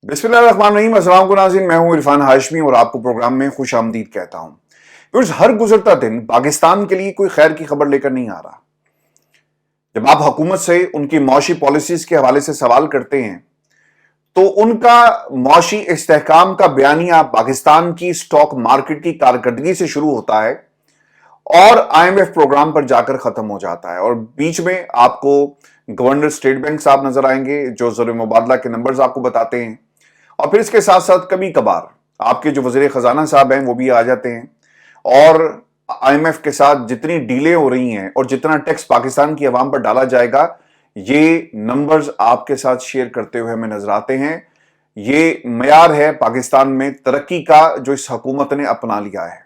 बिस्मिल्लाहिर्रहमानिर्रहीम। अस्सलाम वालेकुम नाज़रीन, मैं हूं इरफान हाशमी और आपको प्रोग्राम में खुश आमदीद कहता हूं। व्यूअर्स, हर गुजरता दिन पाकिस्तान के लिए कोई खैर की खबर लेकर नहीं आ रहा। जब आप हुकूमत से उनकी मौशी पॉलिसीज के हवाले से सवाल करते हैं तो उनका मौशी इस्तेहकाम का बयानिया पाकिस्तान की स्टॉक मार्केट की कारकर्दगी से शुरू होता है और IMF प्रोग्राम पर जाकर खत्म हो जाता है, और बीच में आपको गवर्नर स्टेट बैंक साहब नजर आएंगे जो ज़र मुबादला के नंबर्स आपको बताते हैं, और फिर इसके साथ साथ कभी कभार आपके जो वजीर खजाना साहब हैं वो भी आ जाते हैं, और IMF के साथ जितनी डीलें हो रही हैं और जितना टैक्स पाकिस्तान की आवाम पर डाला जाएगा, ये नंबर्स आपके साथ शेयर करते हुए हमें नजर आते हैं। ये मयार है पाकिस्तान में तरक्की का जो इस हुकूमत ने अपना लिया है।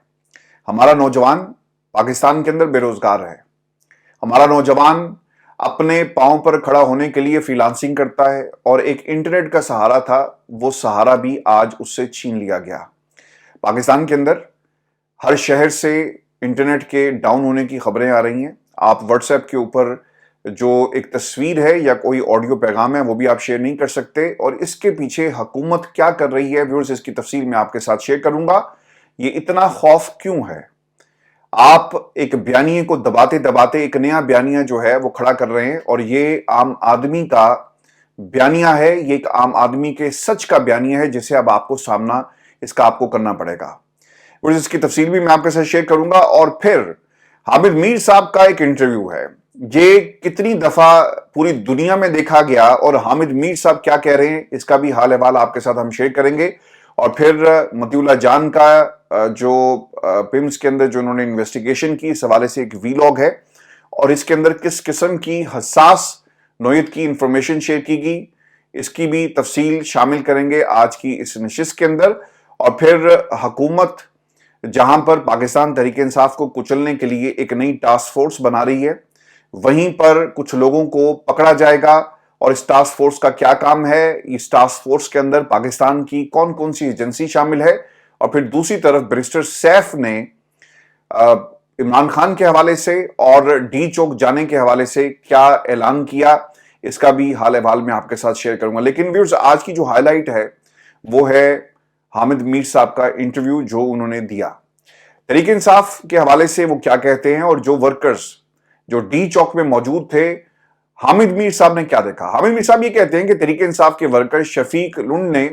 हमारा नौजवान पाकिस्तान के अंदर बेरोजगार है। हमारा नौजवान अपने पांव पर खड़ा होने के लिए फ्रीलांसिंग करता है, और एक इंटरनेट का सहारा था, वो सहारा भी आज उससे छीन लिया गया। पाकिस्तान के अंदर हर शहर से इंटरनेट के डाउन होने की खबरें आ रही हैं। आप व्हाट्सएप के ऊपर जो एक तस्वीर है या कोई ऑडियो पैगाम है वो भी आप शेयर नहीं कर सकते, और इसके पीछे हुकूमत क्या कर रही है व्यूअर्स, इसकी तफसील मैं आपके साथ शेयर करूंगा। ये इतना खौफ क्यों है? आप एक बयानिए को दबाते दबाते एक नया बयानिया जो है वो खड़ा कर रहे हैं, और ये आम आदमी का बयानिया है, ये एक आम आदमी के सच का बयानिया है जिसे अब आपको सामना इसका आपको करना पड़ेगा। और इसकी तफसील भी मैं आपके साथ शेयर करूंगा। और फिर हामिद मीर साहब का एक इंटरव्यू है, ये कितनी दफा पूरी दुनिया में देखा गया और हामिद मीर साहब क्या कह रहे हैं इसका भी हाल अहवाल आपके साथ हम शेयर करेंगे। और फिर मतीउल्लाह जान का जो पिम्स के अंदर जो उन्होंने इन्वेस्टिगेशन की, इस हवाले से एक वीलॉग है, और इसके अंदर किस किस्म की हसास नोयत की इंफॉर्मेशन शेयर की गई, इसकी भी तफसील शामिल करेंगे आज की इस नशिस्त के अंदर। और फिर हुकूमत जहां पर पाकिस्तान तहरीक इंसाफ को कुचलने के लिए एक नई टास्क फोर्स बना रही है, वहीं पर कुछ लोगों को पकड़ा जाएगा, और इस टास्क फोर्स का क्या काम है, इस टास्क फोर्स के अंदर पाकिस्तान की कौन कौन सी एजेंसी शामिल है। और फिर दूसरी तरफ बैरिस्टर सैफ ने इमरान खान के हवाले से और डी चौक जाने के हवाले से क्या ऐलान किया, इसका भी हाल अहवाल में आपके साथ शेयर करूंगा। लेकिन व्यूअर्स, आज की जो हाईलाइट है वो है हामिद मीर साहब का इंटरव्यू जो उन्होंने दिया। तहरीक इंसाफ के हवाले से वो क्या कहते हैं, और जो वर्कर्स जो डी चौक में मौजूद थे, हामिद मीर साहब ने क्या देखा। हामिद मीर साहब ये कहते हैं कि तहरीक इंसाफ के वर्कर शफीक लुंड ने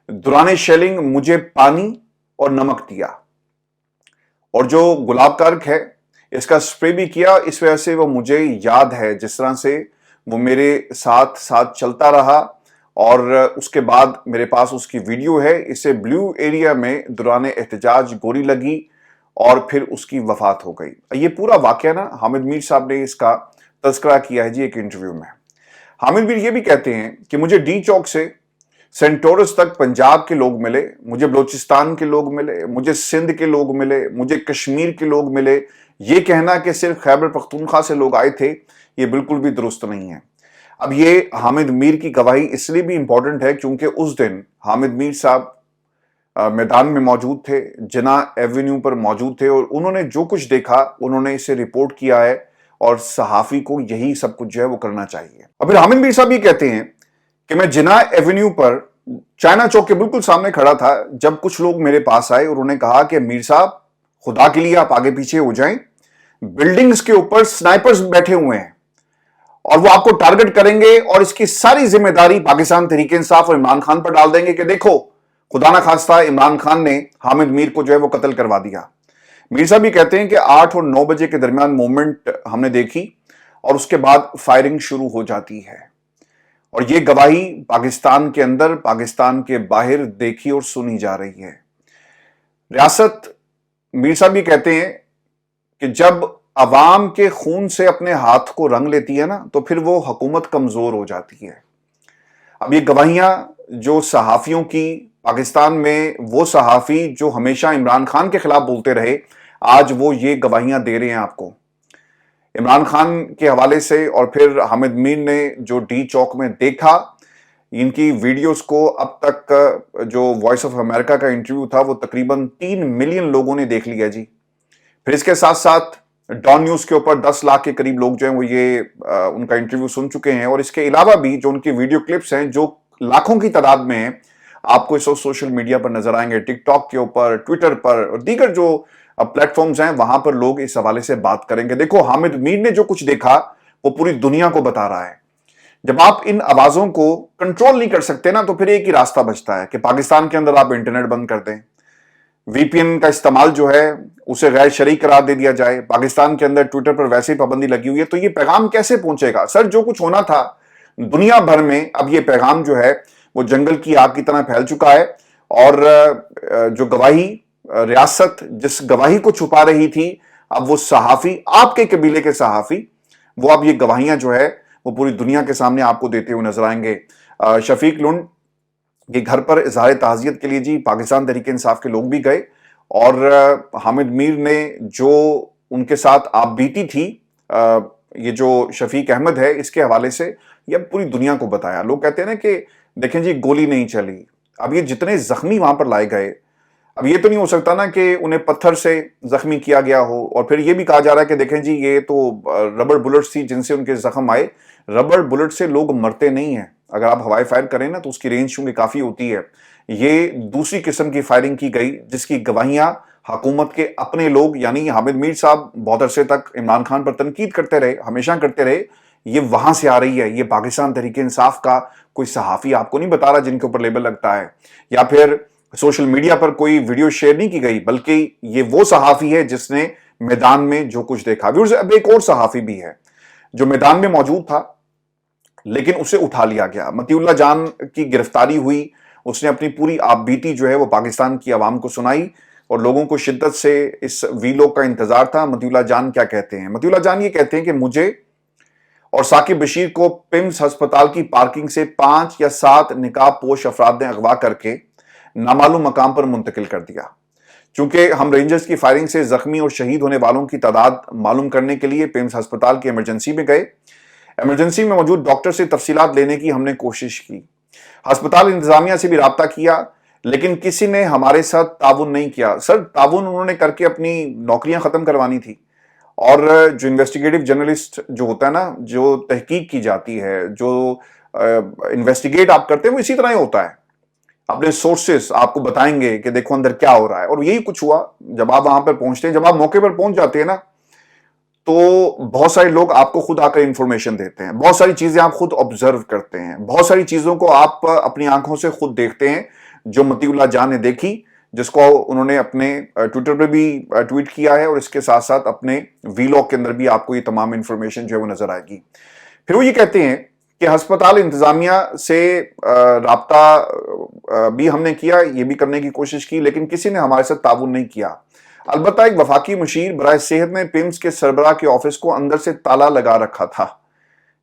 दौरान शेलिंग मुझे पानी और नमक दिया, और जो गुलाब का अर्क है इसका स्प्रे भी किया। इस वजह से वो मुझे याद है जिस तरह से वो मेरे साथ साथ चलता रहा, और उसके बाद मेरे पास उसकी वीडियो है। इसे ब्लू एरिया में दौरान एहतजाज गोली लगी और फिर उसकी वफात हो गई। ये पूरा वाकया ना हामिद मीर साहब ने इसका तज़किरा किया है जी एक इंटरव्यू में। हामिद मीर ये भी कहते हैं कि मुझे डी चौक से सेंटोरस तक पंजाब के लोग मिले, मुझे बलोचिस्तान के लोग मिले, मुझे सिंध के लोग मिले, मुझे कश्मीर के लोग मिले। ये कहना कि सिर्फ खैबर पख्तूनख्वा से लोग आए थे, ये बिल्कुल भी दुरुस्त नहीं है। अब ये हामिद मीर की गवाही इसलिए भी इंपॉर्टेंट है क्योंकि उस दिन हामिद मीर साहब मैदान में मौजूद थे, जिना एवेन्यू पर मौजूद थे, और उन्होंने जो कुछ देखा उन्होंने इसे रिपोर्ट किया है, और सहाफी को यही सब कुछ जो है वो करना चाहिए। अब फिर हामिद मीर साहब ये कहते हैं कि मैं जिना एवेन्यू पर चाइना चौक के बिल्कुल सामने खड़ा था जब कुछ लोग मेरे पास आए और उन्होंने कहा कि मीर साहब खुदा के लिए आप आगे पीछे हो जाएं, बिल्डिंग्स के ऊपर स्नाइपर्स बैठे हुए हैं और वो आपको टारगेट करेंगे, और इसकी सारी जिम्मेदारी पाकिस्तान तहरीक इंसाफ और इमरान खान पर डाल देंगे कि देखो खुदा ना खास्ता इमरान खान ने हामिद मीर को जो है वो कत्ल करवा दिया। मीर साहब भी कहते हैं कि 8 और 9 बजे के दरमियान मूवमेंट हमने देखी, और उसके बाद फायरिंग शुरू हो जाती है, और ये गवाही पाकिस्तान के अंदर पाकिस्तान के बाहर देखी और सुनी जा रही है। रियासत, मीर साहब भी कहते हैं कि जब अवाम के खून से अपने हाथ को रंग लेती है ना, तो फिर वो हुकूमत कमजोर हो जाती है। अब ये गवाहियां जो सहाफियों की, पाकिस्तान में वो सहाफी जो हमेशा इमरान खान के खिलाफ बोलते रहे, आज वो ये गवाहियां दे रहे हैं आपको इमरान खान के हवाले से। और फिर हामिद मीर ने जो डी चौक में देखा, इनकी वीडियोस को अब तक जो वॉइस ऑफ अमेरिका का इंटरव्यू था वो तकरीबन 3 मिलियन लोगों ने देख लिया जी। फिर इसके साथ साथ डॉन न्यूज के ऊपर 10 लाख के करीब लोग जो हैं वो ये उनका इंटरव्यू सुन चुके हैं, और इसके अलावा भी जो उनकी वीडियो क्लिप्स हैं जो लाखों की तादाद में आपको इस वक्त सोशल मीडिया पर नजर आएंगे, टिकटॉक के ऊपर, ट्विटर पर और दीगर जो प्लेटफॉर्म्स हैं, वहां पर लोग इस हवाले से बात करेंगे। देखो, हामिद मीर ने जो कुछ देखा वो पूरी दुनिया को बता रहा है। जब आप इन आवाजों को कंट्रोल नहीं कर सकते ना, तो फिर एक ही रास्ता बचता है कि पाकिस्तान के अंदर आप इंटरनेट बंद कर दें, वीपीएन का इस्तेमाल जो है उसे गैर शरई करार दे दिया जाए। पाकिस्तान के अंदर ट्विटर पर वैसे ही पाबंदी लगी हुई है, तो ये पैगाम कैसे पहुंचेगा? सर, जो कुछ होना था दुनिया भर में, अब ये पैगाम जो है वो जंगल की आग की तरह फैल चुका है। और जो गवाही रियासत जिस गवाही को छुपा रही थी, अब वो सहाफी, आपके कबीले के सहाफी, वो अब ये गवाहियां जो है वो पूरी दुनिया के सामने आपको देते हुए नजर आएंगे। शफीक लुंड के घर पर इजहार ताज़ियत के लिए जी पाकिस्तान तहरीक इंसाफ के लोग भी गए, और हामिद मीर ने जो उनके साथ आप बीती थी, ये जो शफीक अहमद है, इसके हवाले से ये पूरी दुनिया को बताया। लोग कहते हैं ना कि देखें जी, गोली नहीं चली। अब ये जितने जख्मी वहां पर लाए गए, अब ये तो नहीं हो सकता ना कि उन्हें पत्थर से जख्मी किया गया हो, और फिर ये भी कहा जा रहा है कि देखें जी, ये तो रबड़ बुलेट्स थी जिनसे उनके जख्म आए। रबड़ बुलेट से लोग मरते नहीं हैं। अगर आप हवाई फायर करें ना, तो उसकी रेंज चूंकि काफी होती है। ये दूसरी किस्म की फायरिंग की गई, जिसकी गवाहियां हुकूमत के अपने लोग, यानी हामिद मीर साहब बहुत अरसे तक इमरान खान पर तनकीद करते रहे, हमेशा करते रहे, ये वहां से आ रही है। ये पाकिस्तान तहरीक इंसाफ का कोई सहाफी आपको नहीं बता रहा जिनके ऊपर लेबल लगता है, या फिर सोशल मीडिया पर कोई वीडियो शेयर नहीं की गई, बल्कि ये वो सहाफी है जिसने मैदान में जो कुछ देखा। व्यूअर्स, अब एक और सहाफी भी है जो मैदान में मौजूद था, लेकिन उसे उठा लिया गया। मतीउल्लाह जान की गिरफ्तारी हुई, उसने अपनी पूरी आपबीती जो है वो पाकिस्तान की आवाम को सुनाई, और लोगों को शिद्दत से इस वीलॉग का इंतजार था। मतीउल्लाह जान क्या कहते हैं? मतीउल्लाह जान ये कहते हैं कि मुझे और साकिब बशीर को पिम्स अस्पताल की पार्किंग से 5 या 7 निकाब पोश अफराद ने अगवा करके नामालूम मकाम पर मुंतकिल कर दिया। चूंकि हम रेंजर्स की फायरिंग से जख्मी और शहीद होने वालों की तादाद मालूम करने के लिए पिम्स अस्पताल की इमरजेंसी में गए। इमरजेंसी में मौजूद डॉक्टर से तफसीलात लेने की हमने कोशिश की, अस्पताल इंतजामिया से भी राब्ता किया, लेकिन किसी ने हमारे साथ ताउन नहीं किया। सर, ताउन उन्होंने करके अपनी नौकरियां खत्म करवानी थी। और जो इन्वेस्टिगेटिव जर्नलिस्ट जो होता है ना, जो तहकीक की जाती है, जो इन्वेस्टिगेट आप करते हैं, वो इसी तरह ही होता है। अपने सोर्सेस आपको बताएंगे कि देखो अंदर क्या हो रहा है, और यही कुछ हुआ। जब आप वहां पर पहुंचते हैं, जब आप मौके पर पहुंच जाते हैं ना, तो बहुत सारे लोग आपको खुद आकर इंफॉर्मेशन देते हैं, बहुत सारी चीजें आप खुद ऑब्जर्व करते हैं, बहुत सारी चीजों को आप अपनी आंखों से खुद देखते हैं, जो मतीउल्लाह जान ने देखी, जिसको उन्होंने अपने ट्विटर पे भी ट्वीट किया है, और इसके साथ साथ अपने वीलॉग के अंदर भी आपको ये तमाम इंफॉर्मेशन जो है वो नजर आएगी। फिर वो ये कहते हैं कि अस्पताल इंतजामिया से राब्ता भी हमने किया, ये भी करने की कोशिश की, लेकिन किसी ने हमारे साथ ताउन नहीं किया। अलबत्ता एक वफाकी मुशीर बराए सेहत ने पिम्स के सरबराह के ऑफिस को अंदर से ताला लगा रखा था।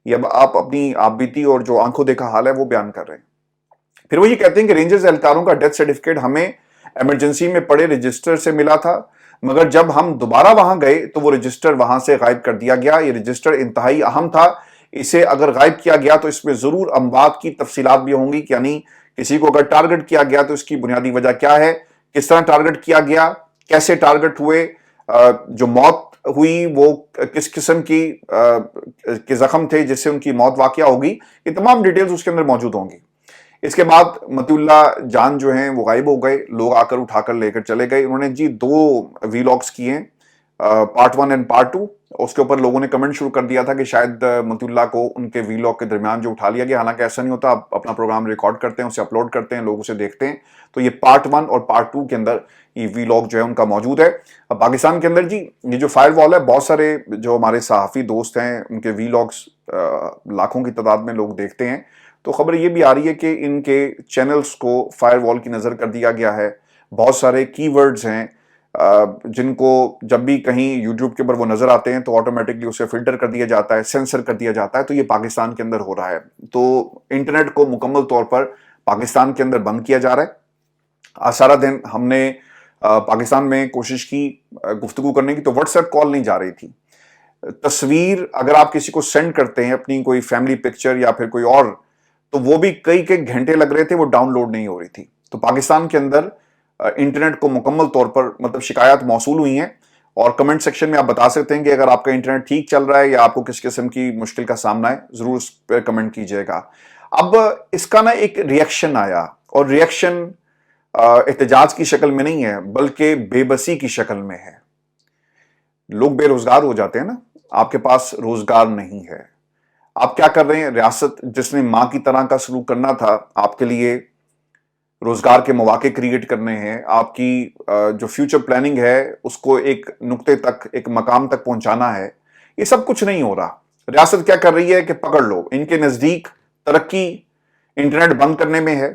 ये अब आप अपनी आपबीती और जो आंखों देखा हाल है वो बयान कर रहे हैं। फिर वो ये कहते हैं कि रेंजर्स एहलकारों का डेथ सर्टिफिकेट हमें इमरजेंसी में पड़े रजिस्टर से मिला था, मगर जब हम दोबारा वहां गए तो वो रजिस्टर वहां से गायब कर दिया गया। ये रजिस्टर इंतहाई अहम था, इसे अगर गायब किया गया तो इसमें जरूर अमवात की तफसीलात भी होंगी, यानी किसी को अगर टारगेट किया गया तो इसकी बुनियादी वजह क्या है, किस तरह टारगेट किया गया, कैसे टारगेट हुए, जो मौत हुई वो किस किस्म की के जख्म थे जिससे उनकी मौत वाकया होगी, ये तमाम डिटेल्स उसके अंदर मौजूद होंगी। इसके बाद मतीउल्लाह जान जो हैं वो गायब हो गए, लोग आकर उठाकर लेकर चले गए। उन्होंने जी 2 वीलॉग्स किए, पार्ट 1 एंड पार्ट 2। उसके ऊपर लोगों ने कमेंट शुरू कर दिया था कि शायद मतीउल्लाह को उनके वीलॉग के दरमियान जो उठा लिया गया, हालांकि ऐसा नहीं होता। आप अपना प्रोग्राम रिकॉर्ड करते हैं, उसे अपलोड करते हैं, लोग उसे देखते हैं, तो ये पार्ट 1 और पार्ट 2 के अंदर ये वीलॉग जो है उनका मौजूद है। अब पाकिस्तान के अंदर जी ये जो फायर वॉल है, बहुत सारे जो हमारे सहाफ़ी दोस्त हैं उनके वीलॉग्स लाखों की तादाद में लोग देखते हैं। तो खबर ये भी आ रही है कि इनके चैनल्स को फायर वॉल की नज़र कर दिया गया है। बहुत सारे कीवर्ड्स हैं जिनको जब भी कहीं यूट्यूब के ऊपर वो नजर आते हैं तो ऑटोमेटिकली उसे फिल्टर कर दिया जाता है, सेंसर कर दिया जाता है। तो ये पाकिस्तान के अंदर हो रहा है। तो इंटरनेट को मुकम्मल तौर पर पाकिस्तान के अंदर बंद किया जा रहा है। आज सारा दिन हमने पाकिस्तान में कोशिश की गुफ्तगू करने की, तो व्हाट्सएप कॉल नहीं जा रही थी। तस्वीर अगर आप किसी को सेंड करते हैं, अपनी कोई फैमिली पिक्चर या फिर कोई और, तो वो भी कई कई घंटे लग रहे थे, वो डाउनलोड नहीं हो रही थी। तो पाकिस्तान के अंदर इंटरनेट को मुकम्मल तौर पर मतलब शिकायत मौसूल हुई हैं, और कमेंट सेक्शन में आप बता सकते हैं कि अगर आपका इंटरनेट ठीक चल रहा है या आपको किस किस्म की मुश्किल का सामना है, जरूर उस पर कमेंट कीजिएगा। अब इसका ना एक रिएक्शन आया, और रिएक्शन एहतजाज की शक्ल में नहीं है बल्कि बेबसी की शक्ल में है। लोग बेरोजगार हो जाते हैं ना, आपके पास रोजगार नहीं है, आप क्या कर रहे हैं? रियासत जिसने मां की तरह का सलूक करना था, आपके लिए रोजगार के मौके क्रिएट करने हैं, आपकी जो फ्यूचर प्लानिंग है उसको एक नुक्ते तक, एक मकाम तक पहुंचाना है, ये सब कुछ नहीं हो रहा। रियासत क्या कर रही है कि पकड़ लो, इनके नजदीक तरक्की इंटरनेट बंद करने में है,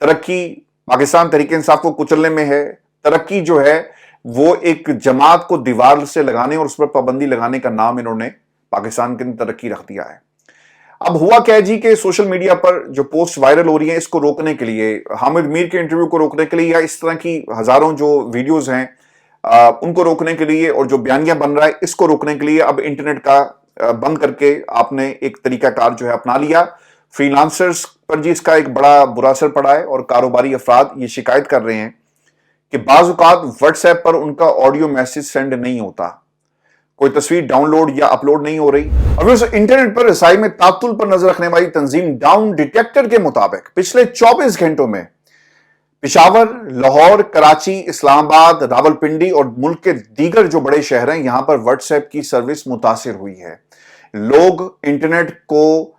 तरक्की पाकिस्तान तहरीक इंसाफ को कुचलने में है, तरक्की जो है वो एक जमात को दीवार से लगाने और उस पर पाबंदी लगाने का नाम इन्होंने पाकिस्तान के अंदर तरक्की रख दिया है। अब हुआ क्या है जी कि सोशल मीडिया पर जो पोस्ट वायरल हो रही है, इसको रोकने के लिए, हामिद मीर के इंटरव्यू को रोकने के लिए, या इस तरह की हजारों जो वीडियोस हैं उनको रोकने के लिए, और जो बयानिया बन रहा है इसको रोकने के लिए अब इंटरनेट का बंद करके आपने एक तरीकाकार जो है अपना लिया। फ्रीलांसर्स पर जी इसका एक बड़ा बुरा असर पड़ा है, और कारोबारी अफराद ये शिकायत कर रहे हैं कि बाज़ औक़ात व्हाट्सएप पर उनका ऑडियो मैसेज सेंड नहीं होता, कोई तस्वीर डाउनलोड या अपलोड नहीं हो रही। अब इंटरनेट पर रसाई में तातुल पर नजर रखने वाली तंजीम डाउन डिटेक्टर के मुताबिक पिछले 24 घंटों में पेशावर, लाहौर, कराची, इस्लामाबाद, रावलपिंडी और मुल्क के दीगर जो बड़े शहर हैं, यहां पर व्हाट्सएप की सर्विस मुतासिर हुई है। लोग इंटरनेट को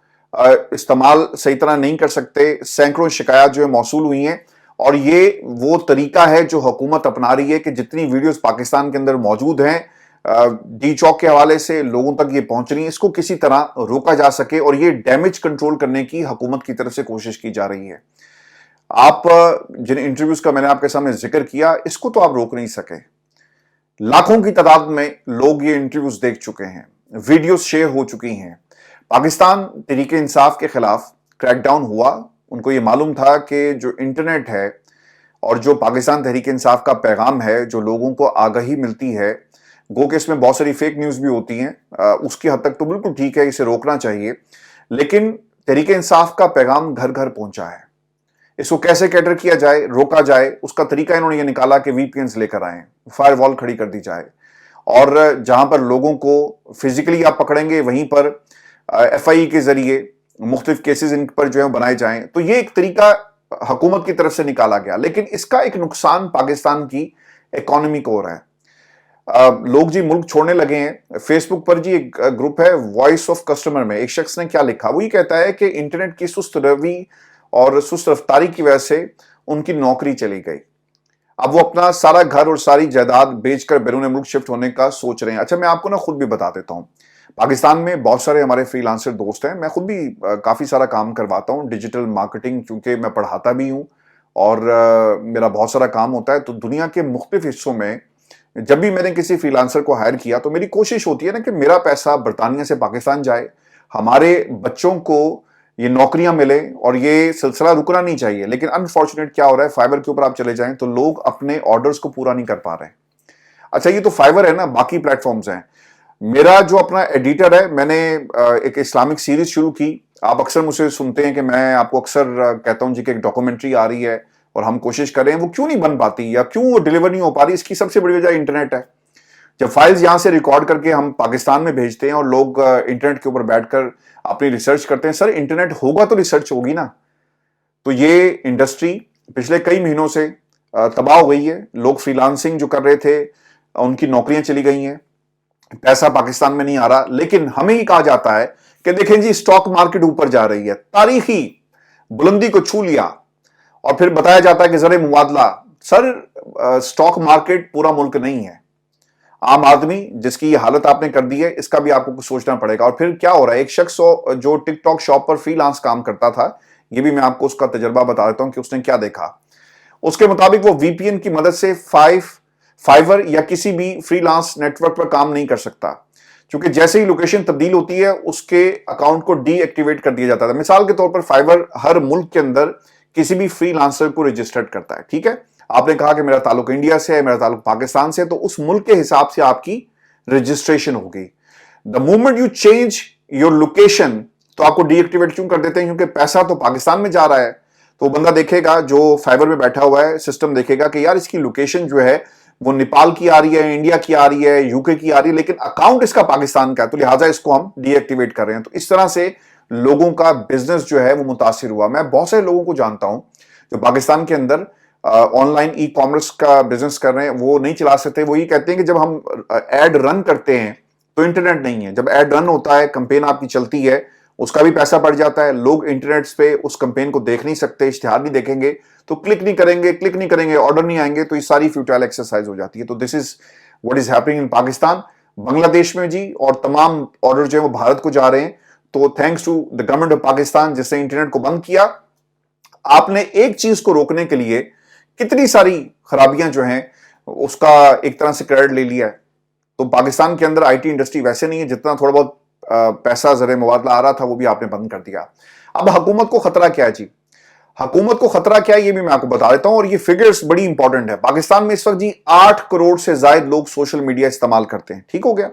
इस्तेमाल सही तरह नहीं कर सकते, सैकड़ों शिकायत जो है मौसूल हुई हैं, और ये वो तरीका है जो हुकूमत अपना रही है कि जितनी वीडियोस पाकिस्तान के अंदर मौजूद हैं, डी चौक के हवाले से लोगों तक ये पहुंच रही है, इसको किसी तरह रोका जा सके, और ये डैमेज कंट्रोल करने की हुकूमत की तरफ से कोशिश की जा रही है। आप जिन इंटरव्यूज का मैंने आपके सामने जिक्र किया, इसको तो आप रोक नहीं सके। लाखों की तादाद में लोग ये इंटरव्यूज देख चुके हैं, वीडियोस शेयर हो चुकी हैं। पाकिस्तान तहरीक इंसाफ के खिलाफ क्रैकडाउन हुआ, उनको ये मालूम था कि जो इंटरनेट है और जो पाकिस्तान तहरीक इंसाफ का पैगाम है, जो लोगों को आगाही मिलती है, गो कि इसमें बहुत सारी फेक न्यूज भी होती हैं, उसकी हद तक तो बिल्कुल ठीक है, इसे रोकना चाहिए, लेकिन तहरीक इंसाफ का पैगाम घर घर पहुंचा है। इसको कैसे कैटर किया जाए, रोका जाए, उसका तरीका इन्होंने ये निकाला कि वीपीएन्स लेकर आए, फायरवॉल खड़ी कर दी जाए, और जहां पर लोगों को फिजिकली आप पकड़ेंगे वहीं पर एफआई के जरिए मुख्तलिफ केसेस इन पर जो है बनाए जाएं। तो ये एक तरीका हुकूमत की तरफ से निकाला गया, लेकिन इसका एक नुकसान पाकिस्तान की इकोनॉमी को हो रहा है। लोग जी मुल्क छोड़ने लगे हैं। फेसबुक पर जी एक ग्रुप है वॉइस ऑफ कस्टमर में एक शख्स ने क्या लिखा, वो ये कहता है कि इंटरनेट की सुस्त रवि और सुस्त रफ्तारी की वजह से उनकी नौकरी चली गई। अब वो अपना सारा घर और सारी जायदाद बेचकर बैरून मुल्क शिफ्ट होने का सोच रहे हैं। अच्छा, मैं आपको ना खुद भी बता देता हूँ, पाकिस्तान में बहुत सारे हमारे फ्रीलांसर दोस्त हैं, मैं खुद भी काफ़ी सारा काम करवाता हूँ, डिजिटल मार्केटिंग, चूंकि मैं पढ़ाता भी हूँ और मेरा बहुत सारा काम होता है। तो दुनिया के मुख्तलिफ हिस्सों में जब भी मैंने किसी फ्रीलांसर को हायर किया तो मेरी कोशिश होती है ना कि मेरा पैसा बरतानिया से पाकिस्तान जाए, हमारे बच्चों को ये नौकरियां मिले, और ये सिलसिला रुकना नहीं चाहिए। लेकिन अनफॉर्चुनेट क्या हो रहा है, फाइबर के ऊपर आप चले जाएं तो लोग अपने ऑर्डर्स को पूरा नहीं कर पा रहे हैं। अच्छा, ये तो फाइबर है ना, बाकी प्लेटफॉर्म्स हैं। मेरा जो अपना एडिटर है, मैंने एक इस्लामिक सीरीज शुरू की। आप अक्सर मुझसे सुनते हैं कि मैं आपको अक्सर कहता हूं जी कि एक डॉक्यूमेंट्री आ रही है और हम कोशिश कर रहे हैं, वो क्यों नहीं बन पाती या क्यों वो डिलीवर नहीं हो पा रही। इसकी सबसे बड़ी वजह इंटरनेट है। जब फाइल्स यहां से रिकॉर्ड करके हम पाकिस्तान में भेजते हैं और लोग इंटरनेट के ऊपर बैठकर अपनी रिसर्च करते हैं, सर इंटरनेट होगा तो रिसर्च होगी ना। तो ये इंडस्ट्री पिछले कई महीनों से तबाह हो गई है। लोग फ्रीलांसिंग जो कर रहे थे उनकी नौकरियां चली गई हैं, पैसा पाकिस्तान में नहीं आ रहा। लेकिन हमें ही कहा जाता है कि देखें जी स्टॉक मार्केट ऊपर जा रही है, तारीखी बुलंदी को छू लिया, और फिर बताया जाता है कि जरे मुबादला। सर स्टॉक मार्केट पूरा मुल्क नहीं है। आम आदमी जिसकी ये हालत आपने कर दी है, इसका भी आपको कुछ सोचना पड़ेगा। और फिर क्या हो रहा है, एक शख्स जो टिकटॉक शॉप पर फ्रीलांस काम करता था, ये भी मैं आपको उसका तजर्बा बता देता हूं कि उसने क्या देखा। उसके मुताबिक वो वीपीएन की मदद से फाइवर या किसी भी फ्रीलांस नेटवर्क पर काम नहीं कर सकता, क्योंकि जैसे ही लोकेशन तब्दील होती है उसके अकाउंट को डीएक्टिवेट कर दिया जाता है। मिसाल के तौर पर फाइवर हर मुल्क के अंदर किसी भी फ्रीलांसर को रजिस्टर्ड करता है। ठीक है, आपने कहा कि मेरा ताल्लुक इंडिया से है, मेरा ताल्लुक पाकिस्तान से, तो उस मुल्क के हिसाब से आपकी रजिस्ट्रेशन होगी। The moment you change your location तो आपको डीएक्टिवेट क्यों कर देते हैं, क्योंकि पैसा तो पाकिस्तान में जा रहा है। तो बंदा देखेगा, जो फाइबर में बैठा हुआ है, सिस्टम देखेगा कि यार इसकी लोकेशन जो है वो नेपाल की आ रही है, इंडिया की आ रही है, यूके की आ रही है, लेकिन अकाउंट इसका पाकिस्तान का है, तो लिहाजा इसको हम डीएक्टिवेट कर रहे हैं। तो इस तरह से لوگوں کا بزنس جو ہے وہ متاثر ہوا. میں بہت سے لوگوں کو جانتا ہوں جو پاکستان کے اندر آن لائن ای کامرس کا بزنس کر رہے ہیں, وہ نہیں چلا سکتے. وہ یہ کہتے ہیں کہ جب ہم ایڈ رن کرتے ہیں تو انٹرنیٹ نہیں ہے. جب ایڈ رن ہوتا ہے, کمپین آپ کی چلتی ہے, اس کا بھی پیسہ پڑ جاتا ہے. لوگ انٹرنیٹ پہ اس کمپین کو دیکھ نہیں سکتے, اشتہار نہیں دیکھیں گے تو کلک نہیں کریں گے, آرڈر نہیں آئیں گے, تو یہ ساری فیوٹائل ایکسرسائز ہو جاتی ہے. تو this is what is happening in Pakistan. Bangladesh میں جی اور تمام آرڈر جو ہے وہ بھارت کو جا رہے ہیں. تو thanks to the government of Pakistan جس نے انٹرنیٹ کو بند کیا. آپ نے ایک چیز کو روکنے کے لیے کتنی ساری خرابیاں جو ہیں اس کا ایک طرح سے کریڈٹ لے لیا ہے. تو پاکستان کے اندر آئی ٹی انڈسٹری ویسے نہیں ہے, جتنا تھوڑا بہت پیسہ زر مبادلہ آ رہا تھا وہ بھی آپ نے بند کر دیا. اب حکومت کو خطرہ کیا ہے جی؟ حکومت کو خطرہ کیا ہے یہ بھی میں آپ کو بتا دیتا ہوں, اور یہ فگرز بڑی امپورٹنٹ ہے. پاکستان میں اس وقت جی 8 کروڑ سے زائد لوگ سوشل میڈیا استعمال کرتے ہیں. ٹھیک ہو گیا.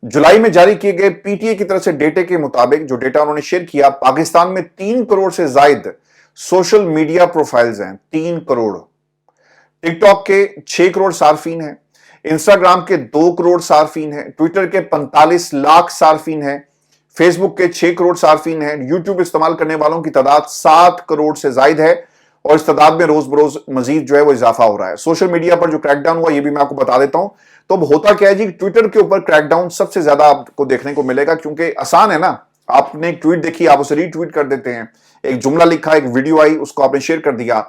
جولائی میں جاری کیے گئے پی ٹی اے کی طرف سے ڈیٹے کے مطابق, جو ڈیٹا انہوں نے شیئر کیا, پاکستان میں 3 کروڑ سے زائد سوشل میڈیا پروفائلز ہیں. 3 کروڑ. ٹک ٹاک کے 6 کروڑ صارفین ہیں, انسٹاگرام کے 2 کروڑ صارفین ہیں, ٹویٹر کے 45 لاکھ صارفین ہیں, فیس بک کے 6 کروڑ صارفین ہیں, یوٹیوب استعمال کرنے والوں کی تعداد 7 کروڑ سے زائد ہے, اور اس تعداد میں روز بروز مزید جو ہے وہ اضافہ ہو رہا ہے. سوشل میڈیا پر جو کریک ڈاؤن ہوا یہ بھی میں آپ کو بتا دیتا ہوں. تو اب ہوتا کیا ہے جی, ٹویٹر کے اوپر کریک ڈاؤن سب سے زیادہ آپ کو دیکھنے کو ملے گا, کیونکہ آسان ہے نا. آپ نے ایک ٹویٹ دیکھی, آپ اسے ری ٹویٹ کر دیتے ہیں, ایک جملہ لکھا, ایک ویڈیو آئی, اس کو آپ نے شیئر کر دیا.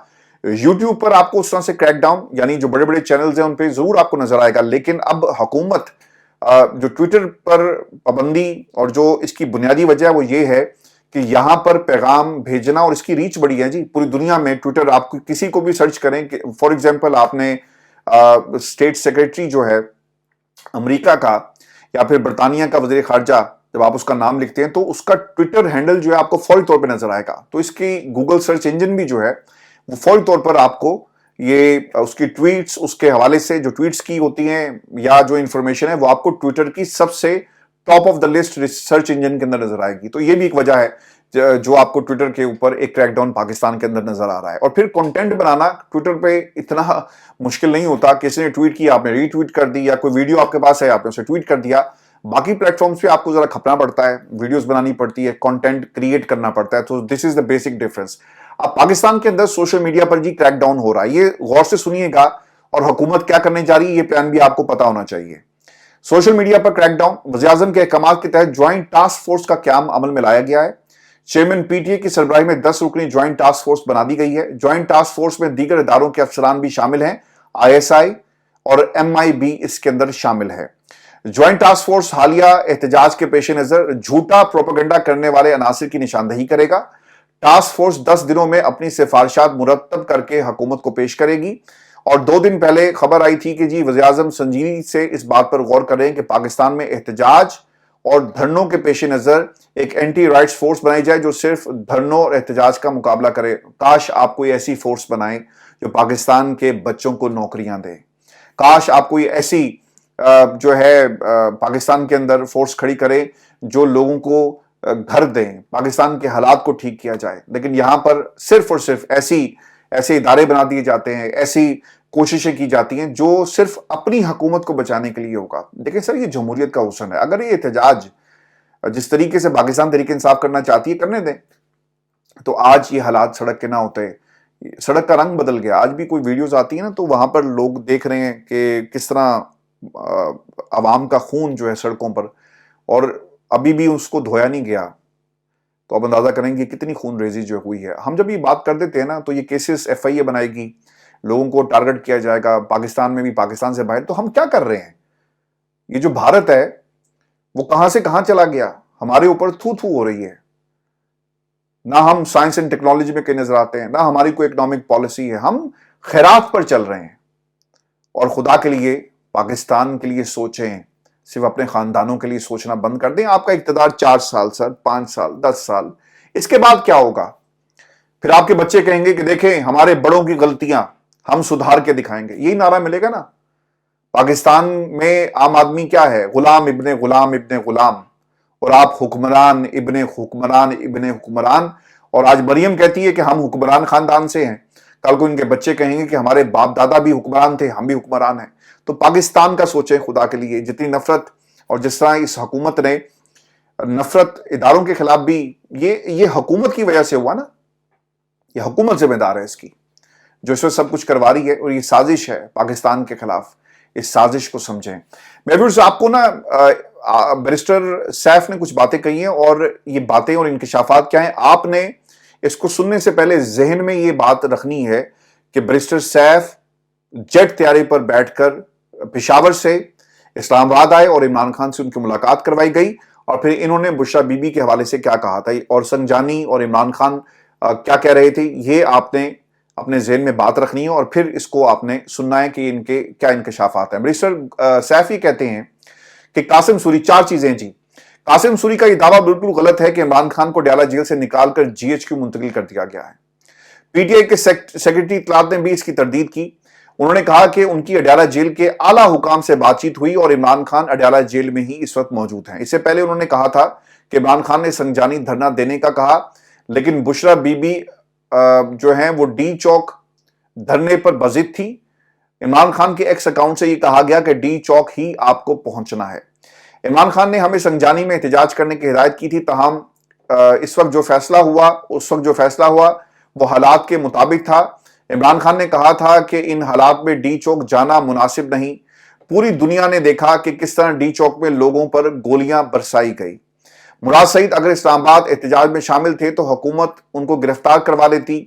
یوٹیوب پر آپ کو اس طرح سے کریک ڈاؤن, یعنی جو بڑے بڑے چینلز ہیں ان پہ ضرور آپ کو نظر آئے گا. لیکن اب حکومت جو ٹویٹر پر پابندی, اور جو اس کی بنیادی وجہ ہے وہ یہ ہے کہ یہاں پر پیغام بھیجنا اور اس کی ریچ بڑی ہے جی پوری دنیا میں. ٹویٹر آپ کسی کو بھی سرچ کریں کہ فار ایگزامپل آپ نے اسٹیٹ سیکریٹری جو ہے امریکہ کا یا پھر برطانیہ کا وزیر خارجہ, جب آپ اس کا نام لکھتے ہیں تو اس کا ٹویٹر ہینڈل جو ہے آپ کو فوری طور پہ نظر آئے گا. تو اس کی گوگل سرچ انجن بھی جو ہے وہ فوری طور پر آپ کو یہ اس کی ٹویٹس, اس کے حوالے سے جو ٹویٹس کی ہوتی ہیں یا جو انفارمیشن ہے وہ آپ کو ٹویٹر کی سب سے top of the list search engine کے اندر نظر آئے گی. تو یہ بھی ایک وجہ ہے جو آپ کو ٹویٹر کے اوپر ایک کریک ڈاؤن پاکستان کے اندر نظر آ رہا ہے. اور پھر کنٹینٹ بنانا ٹویٹر پہ اتنا مشکل نہیں ہوتا. کسی نے ٹویٹ کیا, آپ نے ری ٹویٹ کر دی, یا کوئی ویڈیو آپ کے پاس ہے آپ نے اسے ٹویٹ کر دیا. باقی پلیٹ فارمز پہ آپ کو ذرا کھپنا پڑتا ہے, ویڈیوز بنانی پڑتی ہے, کنٹینٹ کریٹ کرنا پڑتا ہے. تو this is the basic difference. اب پاکستان کے اندر سوشل میڈیا پر جی کریک ڈاؤن ہو رہا ہے, یہ غور سے سنیے گا, اور حکومت کیا کرنے جا رہی ہے یہ پلان بھی آپ کو پتا ہونا چاہیے. سوشل میڈیا پر کریک ڈاؤن, وزیراعظم کے احکامات کے تحت جوائنٹ ٹاسک فورس کا قیام عمل میں لایا گیا ہے. چیئرمین پی ٹی اے کی سربراہی میں 10 رکنی جوائنٹ ٹاسک فورس بنا دی گئی ہے. جوائنٹ ٹاسک فورس میں دیگر اداروں کے افسران بھی شامل ہیں, آئی ایس آئی اور ایم آئی بھی اس کے اندر شامل ہے. جوائنٹ ٹاسک فورس حالیہ احتجاج کے پیش نظر جھوٹا پروپیگنڈا کرنے والے عناصر کی نشاندہی کرے گا. ٹاسک فورس 10 دنوں میں اپنی سفارشات مرتب کر کے حکومت کو پیش کرے گی. اور 2 دن پہلے خبر آئی تھی کہ جی وزیراعظم سنجیدگی سے اس بات پر غور کر رہے ہیں کہ پاکستان میں احتجاج اور دھرنوں کے پیش نظر ایک اینٹی رائٹس فورس بنائی جائے جو صرف دھرنوں اور احتجاج کا مقابلہ کرے. کاش آپ کوئی ایسی فورس بنائیں جو پاکستان کے بچوں کو نوکریاں دے. کاش آپ کوئی ایسی جو ہے پاکستان کے اندر فورس کھڑی کرے جو لوگوں کو گھر دیں, پاکستان کے حالات کو ٹھیک کیا جائے. لیکن یہاں پر صرف اور صرف ایسے ادارے بنا دیے جاتے ہیں, ایسی کوششیں کی جاتی ہیں جو صرف اپنی حکومت کو بچانے کے لیے ہوگا. دیکھیں سر, یہ جمہوریت کا حسن ہے. اگر یہ احتجاج جس طریقے سے پاکستان تحریک انصاف کرنا چاہتی ہے کرنے دیں, تو آج یہ حالات سڑک کے نہ ہوتے. سڑک کا رنگ بدل گیا. آج بھی کوئی ویڈیوز آتی ہیں نا تو وہاں پر لوگ دیکھ رہے ہیں کہ کس طرح عوام کا خون جو ہے سڑکوں پر, اور ابھی بھی اس کو دھویا نہیں گیا. تو اب اندازہ کریں گے کتنی خون ریزی جو ہوئی ہے. ہم جب یہ بات کر دیتے ہیں نا تو یہ کیسز ایف آئی اے بنائے گی, لوگوں کو ٹارگٹ کیا جائے گا پاکستان میں بھی پاکستان سے باہر. تو ہم کیا کر رہے ہیں؟ یہ جو بھارت ہے وہ کہاں سے کہاں چلا گیا. ہمارے اوپر تھو ہو رہی ہے. نہ ہم سائنس اینڈ ٹیکنالوجی میں کہیں نظر آتے ہیں, نہ ہماری کوئی اکنامک پالیسی ہے. ہم خیرات پر چل رہے ہیں. اور خدا کے لیے پاکستان کے لیے سوچیں, صرف اپنے خاندانوں کے لیے سوچنا بند کر دیں. آپ کا اقتدار 4 سال سر, 5 سال, 10 سال, اس کے بعد کیا ہوگا؟ پھر آپ کے بچے کہیں گے کہ دیکھیں ہمارے بڑوں کی غلطیاں ہم سدھار کے دکھائیں گے. یہی نعرہ ملے گا نا. پاکستان میں عام آدمی کیا ہے؟ غلام ابن غلام ابن غلام, اور آپ حکمران ابن حکمران ابن حکمران. اور آج مریم کہتی ہے کہ ہم حکمران خاندان سے ہیں, کل کو ان کے بچے کہیں گے کہ ہمارے باپ دادا بھی حکمران تھے, ہم بھی حکمران ہیں. تو پاکستان کا سوچیں خدا کے لیے. جتنی نفرت اور جس طرح اس حکومت نے नफरत इदारों के खिलाफ भी, ये हुकूमत की वजह से हुआ ना, ये हुकूमत जिम्मेदार है इसकी, जो इस वक्त सब कुछ करवा रही है, और ये साजिश है पाकिस्तान के खिलाफ। इस साजिश को समझें। मैं भी आपको ना बैरिस्टर सैफ ने कुछ बातें कही हैं, और ये बातें और इंकशाफात क्या हैं, आपने इसको सुनने से पहले जहन में ये बात रखनी है कि बैरिस्टर सैफ जेट तैयारी पर बैठकर पेशावर से इस्लामाबाद आए और इमरान खान से उनकी मुलाकात करवाई गई, और फिर इन्होंने बुशरा बीबी के हवाले से क्या कहा था, और संजानी और इमरान खान क्या कह रहे थे, ये आपने अपने ज़हन में बात रखनी है, और फिर इसको आपने सुनना है कि इनके क्या इंकशाफात हैं। बैरिस्टर सैफ ये कहते हैं कि कासिम सूरी, 4 चीजें जी। कासिम सूरी का ये दावा बिल्कुल गलत है कि इमरान खान को डयाला जेल से निकालकर जीएचक्यू मुंतकिल कर दिया गया है। पीटीआई के सेक्रेटरी इत्तलात ने भी इसकी तरदीद की। उन्होंने कहा कि उनकी अडयाला जेल के आला हुकाम से बातचीत हुई और इमरान खान अडयाला जेल में ही इस वक्त मौजूद हैं। इससे पहले उन्होंने कहा था कि इमरान खान ने संजानी धरना देने का कहा, लेकिन बुशरा बीबी जो है वो डी चौक धरने पर बजिद थी। इमरान खान के एक्स अकाउंट से यह कहा गया कि डी चौक ही आपको पहुंचना है। इमरान खान ने हमें संजानी में एहतजाज करने की हिदायत की थी, ताहम इस वक्त जो फैसला हुआ, उस वक्त जो फैसला हुआ वो हालात के मुताबिक था। इमरान खान ने कहा था कि इन हालात में डी चौक जाना मुनासिब नहीं। पूरी दुनिया ने देखा कि किस तरह डी चौक में लोगों पर गोलियां बरसाई गई। मुराद सईद अगर इस्लामाबाद एहतजाज में शामिल थे तो हुकूमत उनको गिरफ्तार करवा लेती।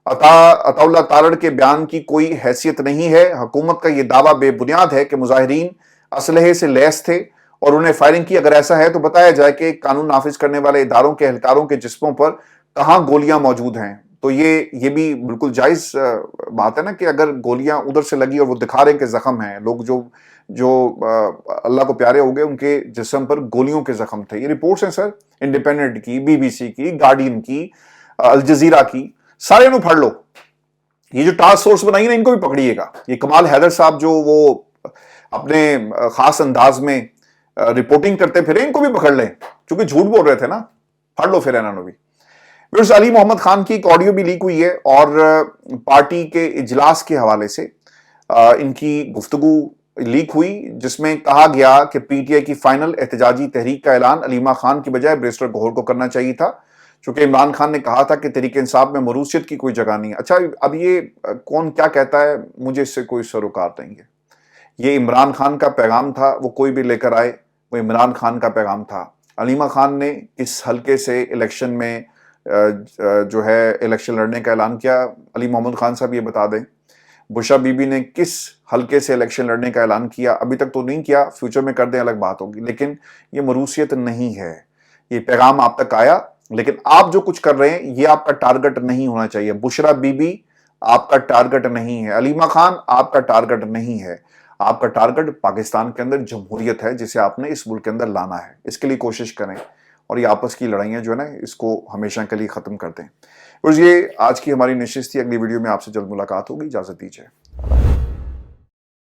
अताउल्लाह तारड़ के बयान की कोई हैसियत नहीं है। हुकूमत का यह दावा बेबुनियाद है कि मुजाहिरीन असलहे से लैस थे और उन्हें फायरिंग की। अगर ऐसा है तो बताया जाए कि कानून नाफिज करने वाले इदारों के एहलकारों के जिस्मों पर कहां गोलियां मौजूद हैं। तो ये भी बिल्कुल जायज बात है ना कि अगर गोलियां उधर से लगी और वो दिखा रहे हैं कि जख्म है, लोग जो अल्लाह को प्यारे हो गए उनके जिस्म पर गोलियों के जख्म थे। ये रिपोर्ट्स हैं सर, इंडिपेंडेंट की, बीबीसी की, गार्डियन की, अल जजीरा की, सारे नु पढ़ लो। ये जो टास्क फोर्स बनाई ना, इनको भी पकड़िएगा। ये कमाल हैदर साहब जो वो अपने खास अंदाज में रिपोर्टिंग करते फिरे, इनको भी पकड़ लें, क्योंकि झूठ बोल रहे थे ना। पढ़ लो फिर इन्होंने भी। फिर अली मोहम्मद खान की एक ऑडियो भी लीक हुई है, और पार्टी के इजलास के हवाले से इनकी गुफ्तगू लीक हुई, जिसमें कहा गया कि पीटीआई की फाइनल एहतजाजी तहरीक का ऐलान अलीमा खान की बजाय बैरिस्टर गौहर को करना चाहिए था, चूंकि इमरान खान ने कहा था कि तहरीक इंसाफ में मरूसियत की कोई जगह नहीं है। अच्छा, अब ये कौन क्या कहता है, मुझे इससे कोई सरोकार नहीं है। ये इमरान खान का पैगाम था, वो कोई भी लेकर आए, वो इमरान खान का पैगाम था। अलीमा खान ने किस हल्के से इलेक्शन में जो है इलेक्शन लड़ने का ऐलान किया, अली मोहम्मद खान साहब ये बता दें। बुशरा बीबी ने किस हल्के से इलेक्शन लड़ने का ऐलान किया, अभी तक तो नहीं किया, फ्यूचर में कर दें अलग बात होगी, लेकिन ये मरूसियत नहीं है। ये पैगाम आप तक आया, लेकिन आप जो कुछ कर रहे हैं ये आपका टारगेट नहीं होना चाहिए। बुशरा बीबी आपका टारगेट नहीं है, अलीमा खान आपका टारगेट नहीं है। आपका टारगेट पाकिस्तान के अंदर जमहूरियत है, जिसे आपने इस मुल्क के अंदर लाना है। इसके लिए कोशिश करें, और ये आपस की लड़ाइयां जो है ना, इसको हमेशा के लिए खत्म कर दें। और ये आज की हमारी नशिस्त थी। अगली वीडियो में आपसे जल्द मुलाकात होगी। इजाजत दीजिए।